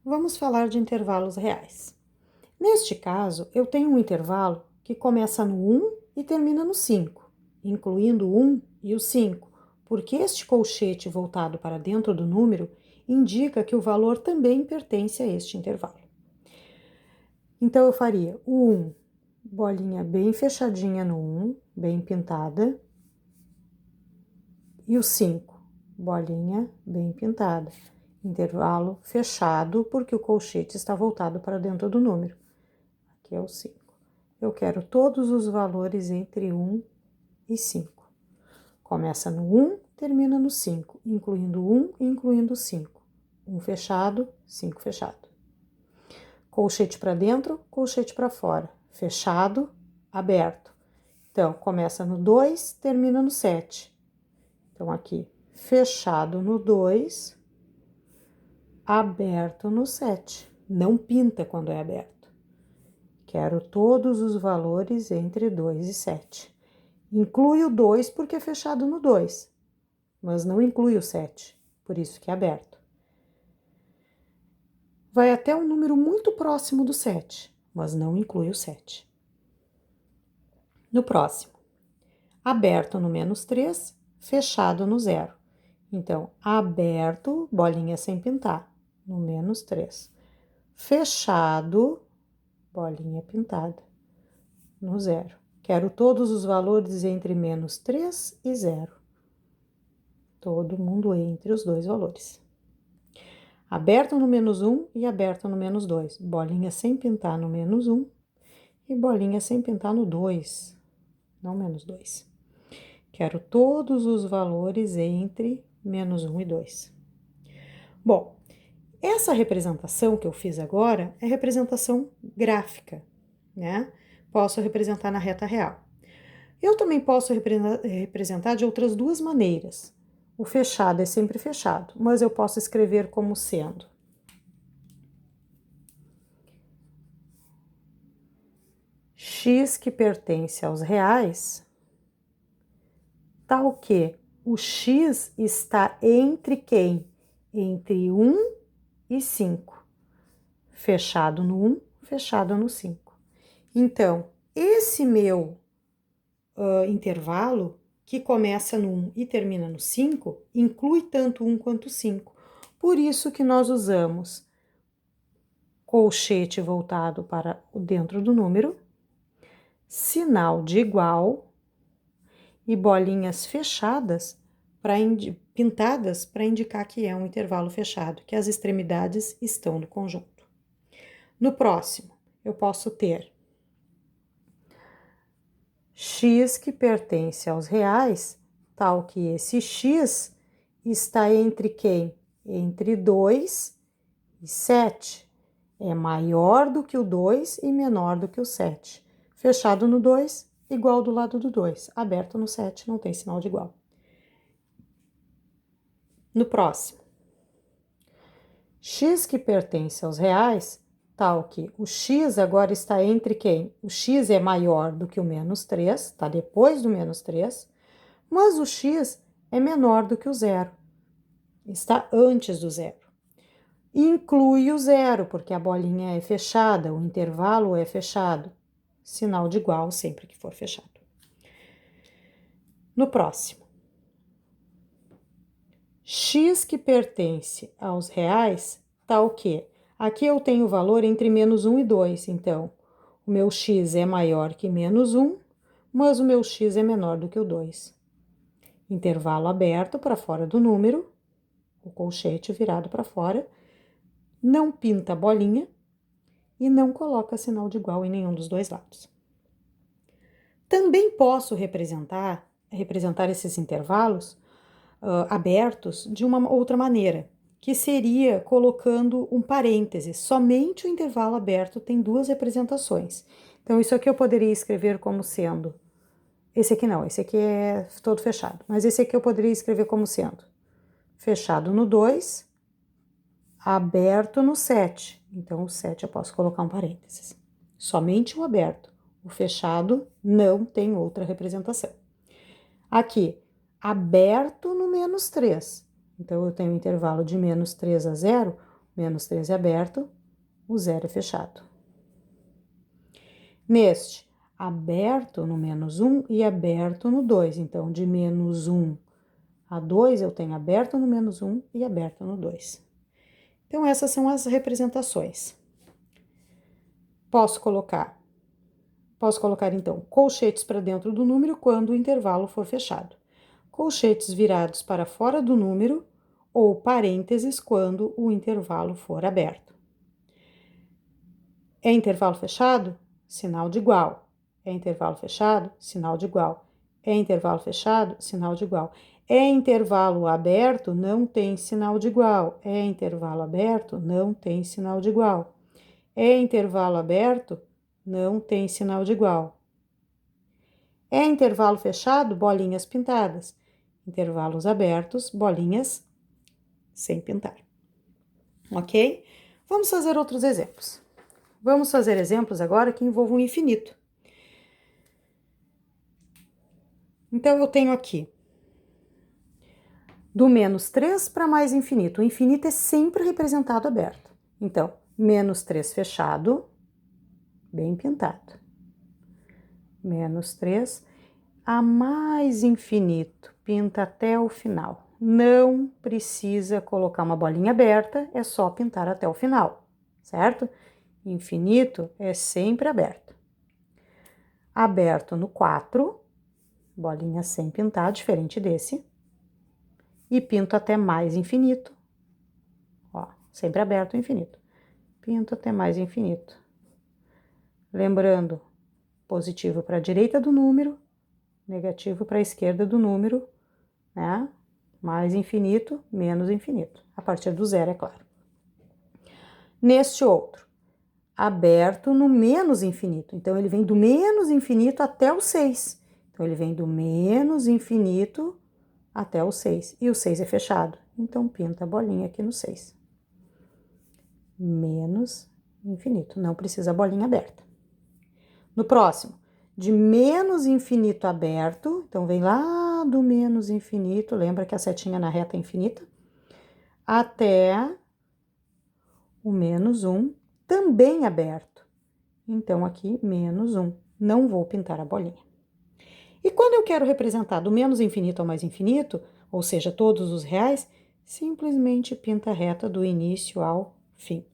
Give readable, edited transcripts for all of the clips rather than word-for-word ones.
vamos falar de intervalos reais. Neste caso, eu tenho um intervalo que começa no 1 e termina no 5, incluindo o 1 e o 5, porque este colchete voltado para dentro do número indica que o valor também pertence a este intervalo. Então, eu faria o 1, bolinha bem fechadinha no 1, bem pintada, e o 5, bolinha bem pintada. Intervalo fechado, porque o colchete está voltado para dentro do número. Aqui é o 5. Eu quero todos os valores entre 1 e 5. Começa no 1, termina no 5, incluindo 1 e incluindo 5. 1 fechado, 5 fechado. Colchete para dentro, colchete para fora. Fechado, aberto. Então, começa no 2, termina no 7. Então, aqui, fechado no 2, aberto no 7. Não pinta quando é aberto. Quero todos os valores entre 2 e 7. Inclui o 2 porque é fechado no 2, mas não inclui o 7, por isso que é aberto. Vai até um número muito próximo do 7, mas não inclui o 7. No próximo, aberto no menos 3, fechado no 0. Então, aberto, bolinha sem pintar, no menos 3. Fechado, bolinha pintada, no 0. Quero todos os valores entre menos 3 e 0. Todo mundo entre os dois valores. Aberto no menos 1 e aberto no menos 2. Bolinha sem pintar no menos 1 e bolinha sem pintar no 2, não menos 2. Quero todos os valores entre menos 1 e 2. Bom, essa representação que eu fiz agora é representação gráfica, né? Posso representar na reta real. Eu também posso representar de outras duas maneiras. O fechado é sempre fechado, mas eu posso escrever como sendo x que pertence aos reais, tal que o x está entre quem? Entre 1 e 5. Fechado no 1, fechado no 5. Então, esse meu intervalo, que começa no 1 e termina no 5, inclui tanto 1 quanto 5. Por isso que nós usamos colchete voltado para dentro do número, sinal de igual e bolinhas fechadas pintadas para indicar que é um intervalo fechado, que as extremidades estão no conjunto. No próximo, eu posso ter x que pertence aos reais, tal que esse x está entre quem? Entre 2 e 7. É maior do que o 2 e menor do que o 7. Fechado no 2, igual do lado do 2. Aberto no 7, não tem sinal de igual. No próximo, x que pertence aos reais, tal que o x agora está entre quem? O x é maior do que o menos 3, está depois do menos 3, mas o x é menor do que o zero, está antes do zero. Inclui o zero, porque a bolinha é fechada, o intervalo é fechado. Sinal de igual sempre que for fechado. No próximo, x que pertence aos reais, tal que aqui eu tenho o valor entre menos 1 e 2, então o meu x é maior que menos 1, mas o meu x é menor do que o 2. Intervalo aberto para fora do número, o colchete virado para fora, não pinta a bolinha e não coloca sinal de igual em nenhum dos dois lados. Também posso representar esses intervalos abertos de uma outra maneira, que seria colocando um parêntese. Somente o intervalo aberto tem duas representações. Então, isso aqui eu poderia escrever como sendo... Esse aqui não, esse aqui é todo fechado. Mas esse aqui eu poderia escrever como sendo fechado no 2, aberto no 7. Então, o 7 eu posso colocar um parênteses. Somente o aberto. O fechado não tem outra representação. Aqui, aberto no menos 3. Então, eu tenho um intervalo de menos 3 a 0. menos 3 é aberto, o 0 é fechado. Neste, aberto no menos 1 e aberto no 2. Então, de menos 1 a 2, eu tenho aberto no menos 1 e aberto no 2. Então, essas são as representações. Posso colocar, então, colchetes para dentro do número quando o intervalo for fechado. Colchetes virados para fora do número ou parênteses quando o intervalo for aberto. É intervalo fechado? Sinal de igual. É intervalo fechado? Sinal de igual. É intervalo fechado? Sinal de igual. É intervalo aberto? Não tem sinal de igual. É intervalo aberto? Não tem sinal de igual. É intervalo aberto? Não tem sinal de igual. É intervalo fechado? Bolinhas pintadas. Intervalos abertos, bolinhas sem pintar. Ok? Vamos fazer outros exemplos. Vamos fazer exemplos agora que envolvam o infinito. Então, eu tenho aqui do menos 3 para mais infinito. O infinito é sempre representado aberto. Então, menos 3 fechado, bem pintado. Menos 3 a mais infinito, pinta até o final. Não precisa colocar uma bolinha aberta, é só pintar até o final, certo? Infinito é sempre aberto. Aberto no 4, bolinha sem pintar, diferente desse. E pinto até mais infinito. Ó, sempre aberto o infinito. Pinto até mais infinito. Lembrando, positivo para a direita do número, negativo para a esquerda do número, né? Mais infinito, menos infinito. A partir do 0, é claro. Neste outro, aberto no menos infinito. Então, ele vem do menos infinito até o 6. Então, ele vem do menos infinito até o 6. E o 6 é fechado. Então, pinta a bolinha aqui no 6. Menos infinito. Não precisa a bolinha aberta. No próximo, de menos infinito aberto. Então, vem lá do menos infinito. Lembra que a setinha na reta é infinita? Até o menos 1, também aberto. Então, aqui, menos 1. Não vou pintar a bolinha. E quando eu quero representar do menos infinito ao mais infinito, ou seja, todos os reais, simplesmente pinta a reta do início ao fim.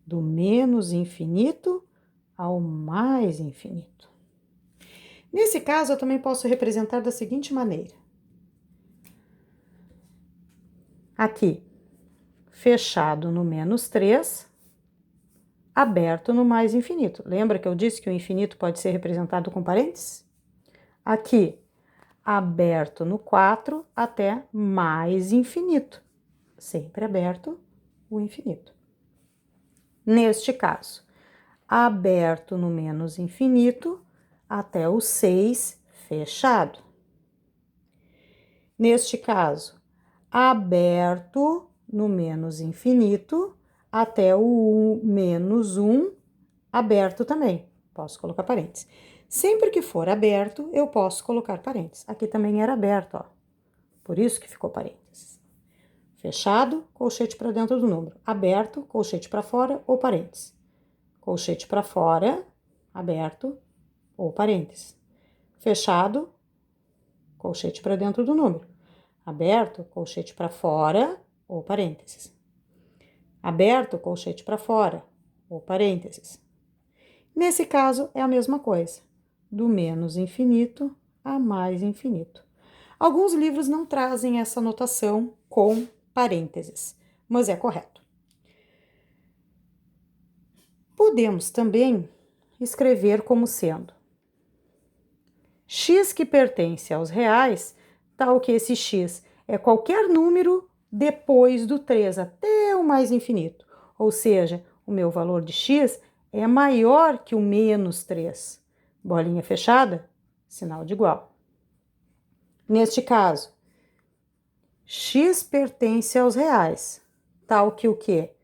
Do menos infinito ao mais infinito. Nesse caso, eu também posso representar da seguinte maneira. Aqui, fechado no menos 3, aberto no mais infinito. Lembra que eu disse que o infinito pode ser representado com parênteses? Aqui, aberto no 4 até mais infinito. Sempre aberto o infinito. Neste caso, aberto no menos infinito até o 6 fechado. Neste caso, aberto no menos infinito até o menos 1 aberto também. Posso colocar parênteses. Sempre que for aberto, eu posso colocar parênteses. Aqui também era aberto, ó. Por isso que ficou parênteses. Fechado, colchete para dentro do número. Aberto, colchete para fora ou parênteses. Colchete para fora, aberto ou parênteses. Fechado, colchete para dentro do número. Aberto, colchete para fora ou parênteses. Aberto, colchete para fora ou parênteses. Nesse caso, é a mesma coisa, do menos infinito a mais infinito. Alguns livros não trazem essa notação com parênteses, mas é correto. Podemos também escrever como sendo x que pertence aos reais, tal que esse x é qualquer número depois do 3 até o mais infinito. Ou seja, o meu valor de x é maior que o menos 3. Bolinha fechada, sinal de igual. Neste caso, x pertence aos reais, tal que o quê?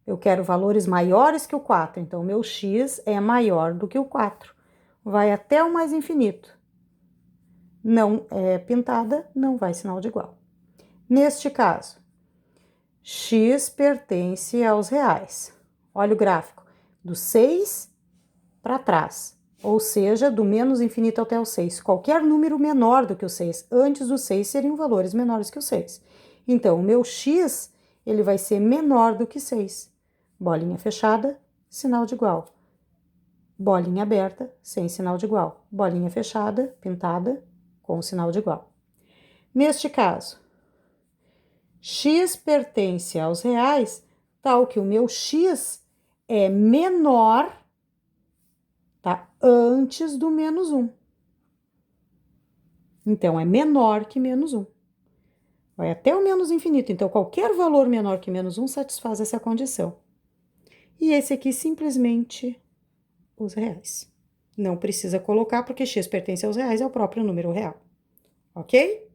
Eu quero valores maiores que o 4, então meu x é maior do que o 4. Vai até o mais infinito. Não é pintada, não vai sinal de igual. Neste caso, x pertence aos reais. Olha o gráfico, do 6 para trás, ou seja, do menos infinito até o 6. Qualquer número menor do que o 6, antes do 6 seriam valores menores que o 6. Então, o meu x, ele vai ser menor do que 6. Bolinha fechada, sinal de igual. Bolinha aberta, sem sinal de igual. Bolinha fechada, pintada, com sinal de igual. Neste caso, x pertence aos reais, tal que o meu x é menor, tá? Antes do menos 1. Então, é menor que menos 1. Vai até o menos infinito. Então, qualquer valor menor que menos 1 satisfaz essa condição. E esse aqui, simplesmente, os reais. Não precisa colocar, porque x pertence aos reais, é o próprio número real. Ok?